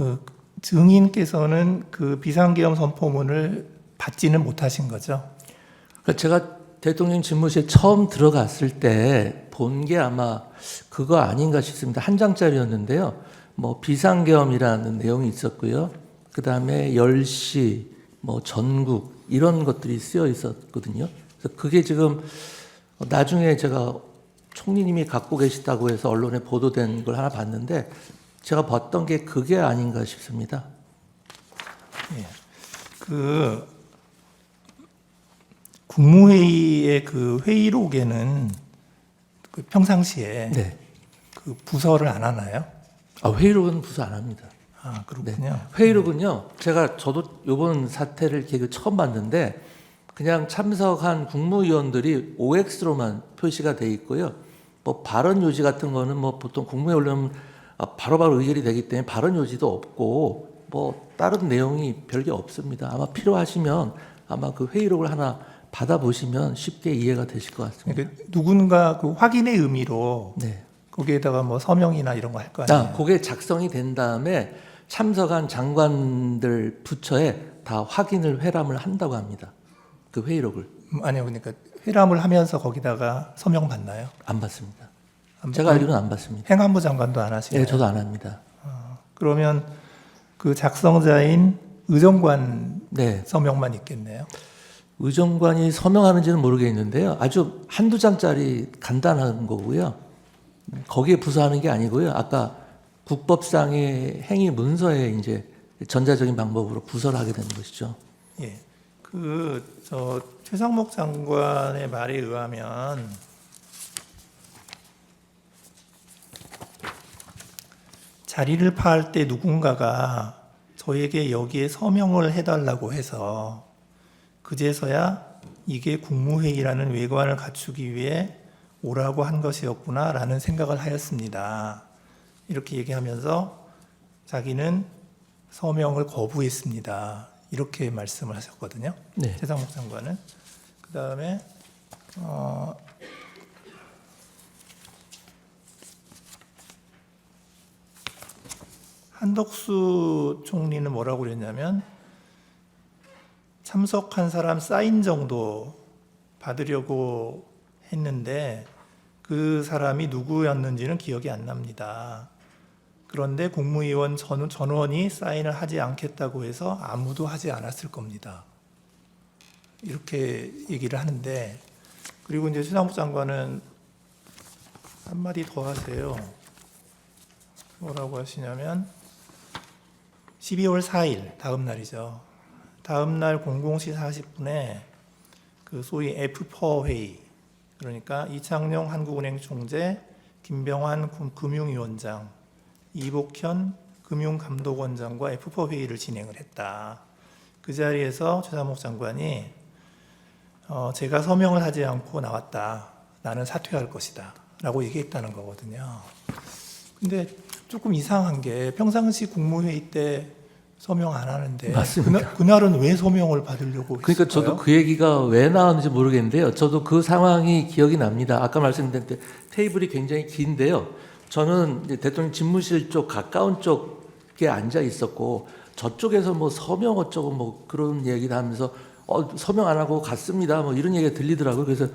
그 증인께서는 그 비상계엄 선포문을 받지는 못하신 거죠? 그러니까 제가 대통령 집무실에 처음 들어갔을 때 본 게 아마 그거 아닌가 싶습니다. 한 장짜리였는데요. 뭐 비상계엄이라는 내용이 있었고요. 그 다음에 10시, 뭐 전국 이런 것들이 쓰여 있었거든요. 그래서 그게 지금 나중에 제가 총리님이 갖고 계시다고 해서 언론에 보도된 걸 하나 봤는데 제가 봤던 게 그게 아닌가 싶습니다. 예. 그 국무회의의 그 회의록에는 그 평상시에 네. 그 부서를 안 하나요? 회의록은 부서 안 합니다. 아, 그렇군요. 회의록은요, 저도 이번 사태를 계획 처음 봤는데, 그냥 참석한 국무위원들이 OX로만 표시가 돼 있고요. 뭐 발언 요지 같은 거는 뭐 보통 국무회의 올리면 바로바로 의결이 되기 때문에 발언 요지도 없고, 뭐 다른 내용이 별게 없습니다. 아마 필요하시면 아마 그 회의록을 하나 받아보시면 쉽게 이해가 되실 것 같습니다. 그러니까 누군가 그 확인의 의미로 네. 거기에다가 뭐 서명이나 이런 거 할 거 아니에요? 그게 작성이 된 다음에 참석한 장관들 부처에 다 확인을 회람을 한다고 합니다. 그 회의록을. 아니요, 그러니까 회람을 하면서 거기다가 서명 받나요? 안 받습니다. 제가 알기로는 안 받습니다. 행안부 장관도 안 하시나요? 네, 저도 안 합니다. 그러면 그 작성자인 의정관 네, 서명만 있겠네요. 의정관이 서명하는지는 모르겠는데요. 아주 한두 장짜리 간단한 거고요. 거기에 부서하는 게 아니고요. 아까 국법상의 행위 문서에 이제 전자적인 방법으로 부서를 하게 되는 것이죠. 예. 저 최상목 장관의 말에 의하면 자리를 파할 때 누군가가 저에게 여기에 서명을 해달라고 해서 그제서야 이게 국무회의라는 외관을 갖추기 위해 오라고 한 것이었구나라는 생각을 하였습니다. 이렇게 얘기하면서 자기는 서명을 거부했습니다. 이렇게 말씀을 하셨거든요. 네. 최상목 장관은. 그 다음에 한덕수 총리는 뭐라고 그랬냐면 참석한 사람 사인 정도 받으려고 했는데 그 사람이 누구였는지는 기억이 안 납니다. 그런데 국무위원 전원이 사인을 하지 않겠다고 해서 아무도 하지 않았을 겁니다. 이렇게 얘기를 하는데, 그리고 이제 최상목 장관은 한마디 더 하세요. 뭐라고 하시냐면 12월 4일 다음 날이죠. 다음 날 00시 40분에 그 소위 F4 회의, 그러니까 이창용 한국은행 총재, 김병환 금융위원장, 이복현 금융감독원장과 F4 회의를 진행을 했다. 그 자리에서 최상목 장관이 제가 서명을 하지 않고 나왔다. 나는 사퇴할 것이다. 라고 얘기했다는 거거든요. 근데 조금 이상한 게 평상시 국무회의 때 서명 안 하는데 맞습니다. 그날은 왜 서명을 받으려고 했을까요? 그러니까 저도 그 얘기가 왜 나왔는지 모르겠는데요. 저도 그 상황이 기억이 납니다. 아까 말씀드린 때 테이블이 굉장히 긴데요. 저는 이제 대통령 집무실 쪽 가까운 쪽에 앉아 있었고 저쪽에서 뭐 서명 어쩌고 뭐 그런 얘기를 하면서 서명 안 하고 갔습니다. 뭐 이런 얘기가 들리더라고요. 그래서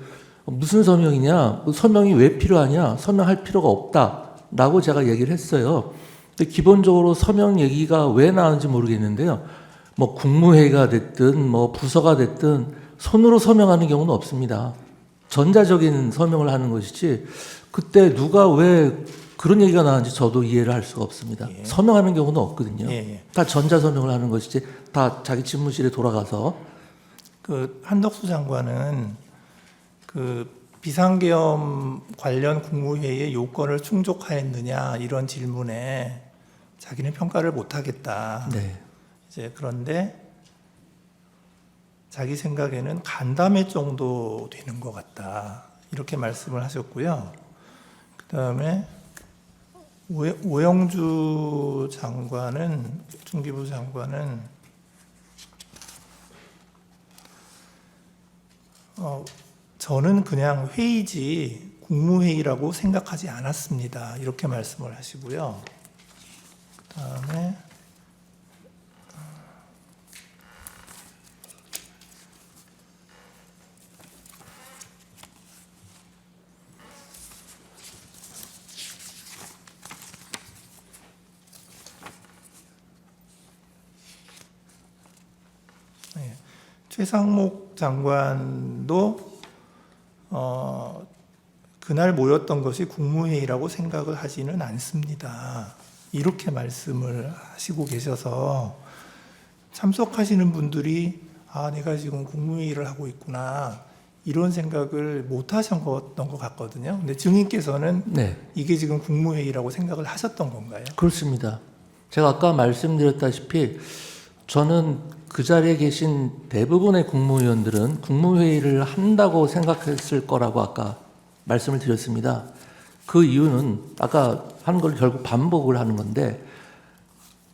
무슨 서명이냐? 서명이 왜 필요하냐? 서명할 필요가 없다라고 제가 얘기를 했어요. 근데 기본적으로 서명 얘기가 왜 나왔는지 모르겠는데요. 뭐 국무회의가 됐든 뭐 부서가 됐든 손으로 서명하는 경우는 없습니다. 전자적인 서명을 하는 것이지 그때 누가 왜 그런 얘기가 나왔는지 저도 이해를 할 수가 없습니다. 예. 서명하는 경우는 없거든요. 예. 다 전자 서명을 하는 것이지 다 자기 집무실에 돌아가서. 그 한덕수 장관은 그 비상계엄 관련 국무회의의 요건을 충족하였느냐 이런 질문에 자기는 평가를 못하겠다. 네. 이제 그런데 자기 생각에는 간담회 정도 되는 것 같다. 이렇게 말씀을 하셨고요. 그 다음에 오영주 장관은, 중기부 장관은 저는 그냥 회의지 국무회의라고 생각하지 않았습니다. 이렇게 말씀을 하시고요. 그 다음에 최상목 장관도 그날 모였던 것이 국무회의라고 생각을 하지는 않습니다. 이렇게 말씀을 하시고 계셔서 참석하시는 분들이 내가 지금 국무회의를 하고 있구나 이런 생각을 못 하셨던 것 같거든요. 근데 증인께서는 네, 이게 지금 국무회의라고 생각을 하셨던 건가요? 그렇습니다. 제가 아까 말씀드렸다시피 저는 그 자리에 계신 대부분의 국무위원들은 국무회의를 한다고 생각했을 거라고 아까 말씀을 드렸습니다. 그 이유는 아까 한 걸 결국 반복을 하는 건데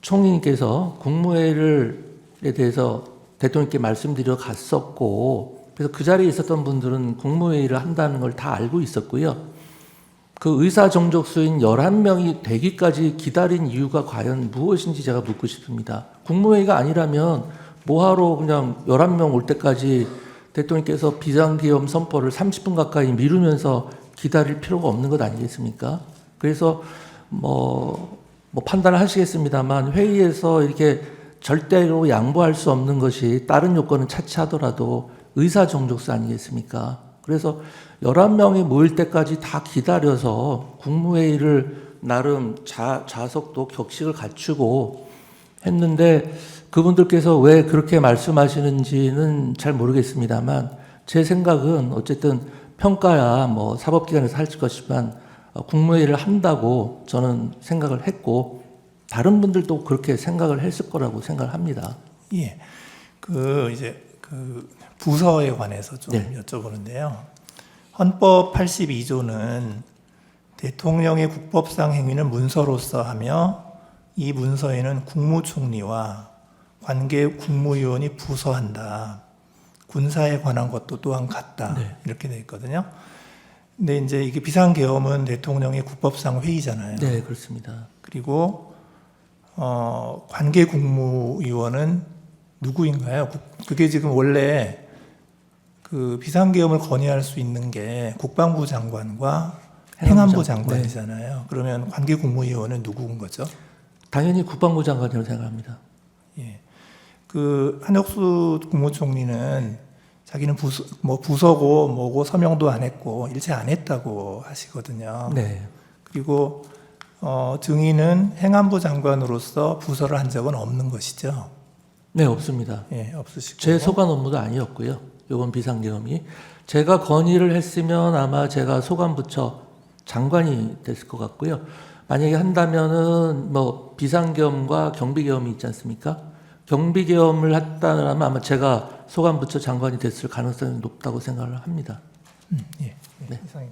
총리님께서 국무회의에 대해서 대통령께 말씀드려 갔었고 그래서 그 자리에 있었던 분들은 국무회의를 한다는 걸 다 알고 있었고요. 그 의사 정족수인 11명이 되기까지 기다린 이유가 과연 무엇인지 제가 묻고 싶습니다. 국무회의가 아니라면 뭐하러 그냥 11명 올 때까지 대통령께서 비상기업 선포를 30분 가까이 미루면서 기다릴 필요가 없는 것 아니겠습니까? 그래서 뭐 판단을 하시겠습니다만 회의에서 이렇게 절대로 양보할 수 없는 것이 다른 요건은 차치하더라도 의사 정족수 아니겠습니까? 그래서 11명이 모일 때까지 다 기다려서 국무회의를 나름 좌석도 격식을 갖추고 했는데 그분들께서 왜 그렇게 말씀하시는지는 잘 모르겠습니다만 제 생각은 어쨌든 평가야 뭐 사법기관에서 할 것이지만 국무회의를 한다고 저는 생각을 했고 다른 분들도 그렇게 생각을 했을 거라고 생각을 합니다. 예. 이제 부서에 관해서 좀 네. 여쭤보는데요. 헌법 82조는 대통령의 국법상 행위는 문서로서 하며 이 문서에는 국무총리와 관계 국무위원이 부서한다. 군사에 관한 것도 또한 같다. 네. 이렇게 돼 있거든요. 근데 이제 이게 비상계엄은 대통령의 국법상 회의잖아요. 네, 그렇습니다. 그리고 관계 국무위원은 누구인가요? 그게 지금 원래 그 비상계엄을 건의할 수 있는 게 국방부 장관과 행안부 장관이잖아요. 그러면 관계 국무위원은 누구인 거죠? 당연히 국방부 장관이라고 생각합니다. 예. 한혁수 국무총리는 자기는 부서고 뭐고 서명도 안 했고 일체 안 했다고 하시거든요. 네. 그리고 증인은 행안부 장관으로서 부서를 한 적은 없는 것이죠. 네, 없습니다. 예, 없으시고. 제 소관 업무도 아니었고요. 이번 비상계엄이 제가 건의를 했으면 아마 제가 소관부처 장관이 됐을 것 같고요. 만약에 한다면은 뭐 비상계엄과 경비계엄이 있지 않습니까? 경비계엄을 했다면 아마 제가 소관부처 장관이 됐을 가능성이 높다고 생각을 합니다. 예. 네. 이상입니다.